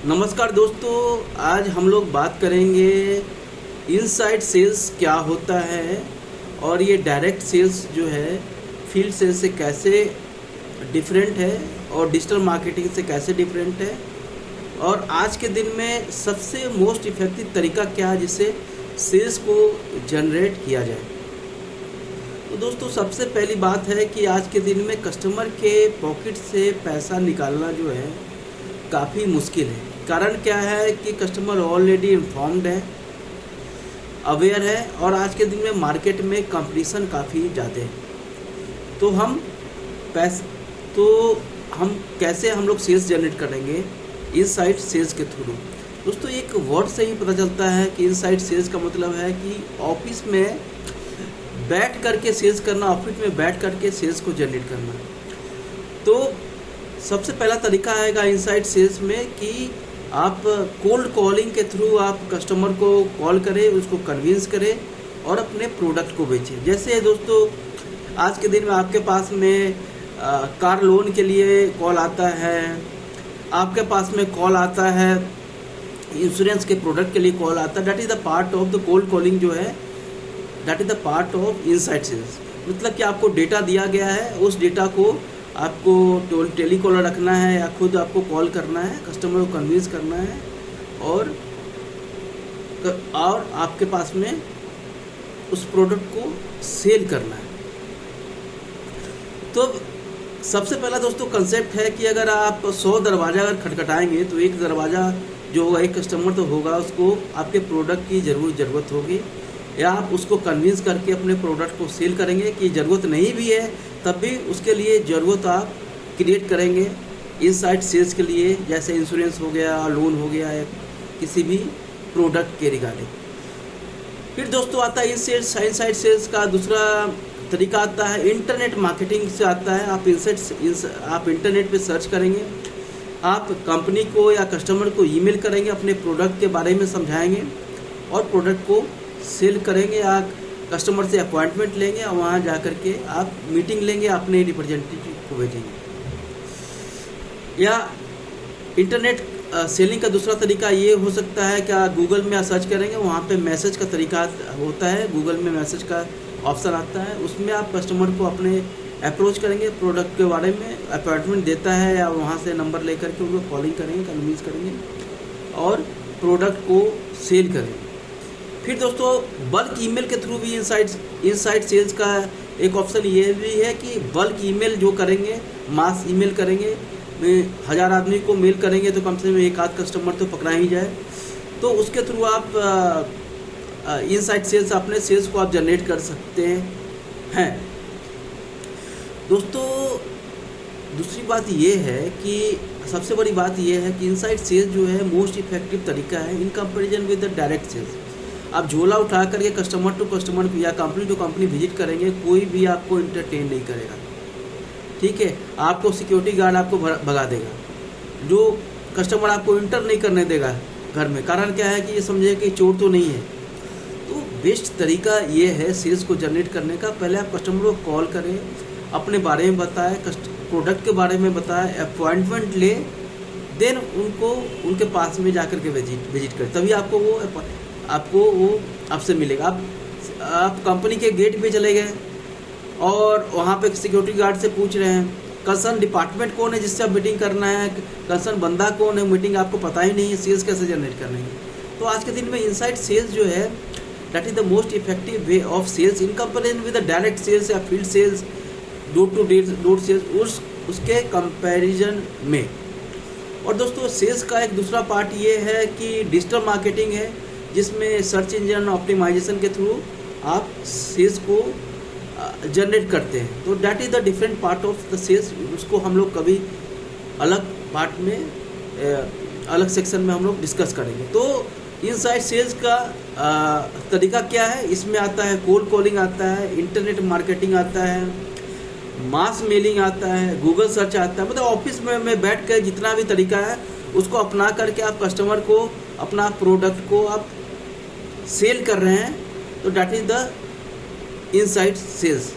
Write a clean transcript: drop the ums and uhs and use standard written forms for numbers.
नमस्कार दोस्तों, आज हम लोग बात करेंगे इनसाइड सेल्स क्या होता है और ये डायरेक्ट सेल्स जो है फील्ड सेल्स से कैसे डिफरेंट है और डिजिटल मार्केटिंग से कैसे डिफरेंट है और आज के दिन में सबसे मोस्ट इफेक्टिव तरीका क्या है जिससे सेल्स को जनरेट किया जाए। तो दोस्तों, सबसे पहली बात है कि आज के दिन में कस्टमर के पॉकेट से पैसा निकालना जो है काफ़ी मुश्किल है। कारण क्या है कि कस्टमर ऑलरेडी इन्फॉर्म्ड है, अवेयर है और आज के दिन में मार्केट में कंपटीशन काफ़ी ज़्यादा है। तो हम कैसे हम लोग सेल्स जनरेट करेंगे इनसाइड सेल्स के थ्रू। दोस्तों, एक वर्ड से ही पता चलता है कि इनसाइड सेल्स का मतलब है कि ऑफिस में बैठ करके सेल्स करना, ऑफिस में बैठ करके सेल्स को जनरेट करना। तो सबसे पहला तरीका आएगा इनसाइड सेल्स में कि आप कोल्ड कॉलिंग के थ्रू आप कस्टमर को कॉल करें, उसको कन्विंस करें और अपने प्रोडक्ट को बेचें। जैसे दोस्तों, आज के दिन में आपके पास में कार लोन के लिए कॉल आता है, आपके पास में कॉल आता है इंश्योरेंस के प्रोडक्ट के लिए कॉल आता है। That is the part of the cold calling जो है, that is the part of inside sales. मतलब कि आपको डेटा दिया गया है, उस डेटा को आपको टेलीकॉलर रखना है या खुद आपको कॉल करना है, कस्टमर को कन्विंस करना है और आपके पास में उस प्रोडक्ट को सेल करना है। तो सबसे पहला दोस्तों कंसेप्ट है कि अगर आप 100 दरवाज़ा अगर खटखटाएंगे तो एक दरवाज़ा जो होगा, एक कस्टमर तो होगा, उसको आपके प्रोडक्ट की ज़रूरत होगी या आप उसको कन्विंस करके अपने प्रोडक्ट को सेल करेंगे। कि ज़रूरत नहीं भी है तब भी उसके लिए ज़रूरत आप क्रिएट करेंगे इनसाइड सेल्स के लिए, जैसे इंश्योरेंस हो गया, लोन हो गया, या किसी भी प्रोडक्ट के रिगार्डिंग। फिर दोस्तों आता है इनसाइड सेल्स का दूसरा तरीका आता है इंटरनेट मार्केटिंग से आता है। आप इंटरनेट पे सर्च करेंगे, आप कंपनी को या कस्टमर को ईमेल करेंगे, अपने प्रोडक्ट के बारे में समझाएंगे और प्रोडक्ट को सेल करेंगे। आप कस्टमर से अपॉइंटमेंट लेंगे और वहाँ जा कर के आप मीटिंग लेंगे, अपने रिप्रेजेंटेटिव को भेजेंगे। या इंटरनेट सेलिंग का दूसरा तरीका ये हो सकता है कि आप गूगल में सर्च करेंगे, वहाँ पे मैसेज का तरीका होता है, गूगल में मैसेज का ऑप्शन आता है, उसमें आप कस्टमर को अपने अप्रोच करेंगे, प्रोडक्ट के बारे में अपॉइंटमेंट देता है या वहाँ से नंबर लेकर के उनको कॉलिंग करेंगे, कन्विंस करेंगे और प्रोडक्ट को सेल करेंगे। फिर दोस्तों बल्क ईमेल के थ्रू भी इनसाइड सेल्स का एक ऑप्शन ये भी है कि बल्क ईमेल जो करेंगे, मास ईमेल करेंगे, 1000 आदमी को मेल करेंगे तो कम से कम एक आध कस्टमर तो पकड़ा ही जाए। तो उसके थ्रू आप इनसाइड सेल्स, अपने सेल्स को आप जनरेट कर सकते हैं। दोस्तों, दूसरी बात ये है कि सबसे बड़ी बात ये है कि इनसाइड सेल्स जो है मोस्ट इफेक्टिव तरीका है in comparison with the direct sales. आप झोला उठा करके कस्टमर टू कस्टमर या कंपनी टू कंपनी विजिट करेंगे, कोई भी आपको इंटरटेन नहीं करेगा, ठीक है। आपको सिक्योरिटी गार्ड आपको भगा देगा, जो कस्टमर आपको इंटर नहीं करने देगा घर में। कारण क्या है कि ये समझे कि चोर तो नहीं है। तो बेस्ट तरीका ये है सेल्स को जनरेट करने का, पहले आप कस्टमर को कॉल करें, अपने बारे में बताएं, प्रोडक्ट के बारे में बताएं, अपॉइंटमेंट ले, देन उनको उनके पास में जाकर के विजिट करें, तभी आपको वो आपसे मिलेगा। आप कंपनी के गेट पे चले गए और वहाँ पे सिक्योरिटी गार्ड से पूछ रहे हैं कंसर्न डिपार्टमेंट कौन है जिससे आप मीटिंग करना है, कंसर्न बंदा कौन है, मीटिंग आपको पता ही नहीं है, सेल्स कैसे जनरेट करनी है। तो आज के दिन में इनसाइड सेल्स जो है that is the most effective way of sales in comparison with the direct sales या field sales, door to door sales उसके कंपैरिजन में। और दोस्तों, सेल्स का एक दूसरा पार्ट ये है कि डिजिटल मार्केटिंग है, जिसमें सर्च इंजन ऑप्टिमाइजेशन के थ्रू आप सेल्स को जनरेट करते हैं। तो that is the different part of the sales. उसको हम लोग कभी अलग पार्ट में, अलग सेक्शन में हम लोग डिस्कस करेंगे। तो इनसाइड सेल्स का तरीका क्या है, इसमें आता है कोल्ड कॉलिंग आता है, इंटरनेट मार्केटिंग आता है, मास मेलिंग आता है, गूगल सर्च आता है। मतलब ऑफिस में बैठ कर जितना भी तरीका है उसको अपना करके आप कस्टमर को अपना प्रोडक्ट को आप सेल कर रहे हैं। तो that is the inside sales.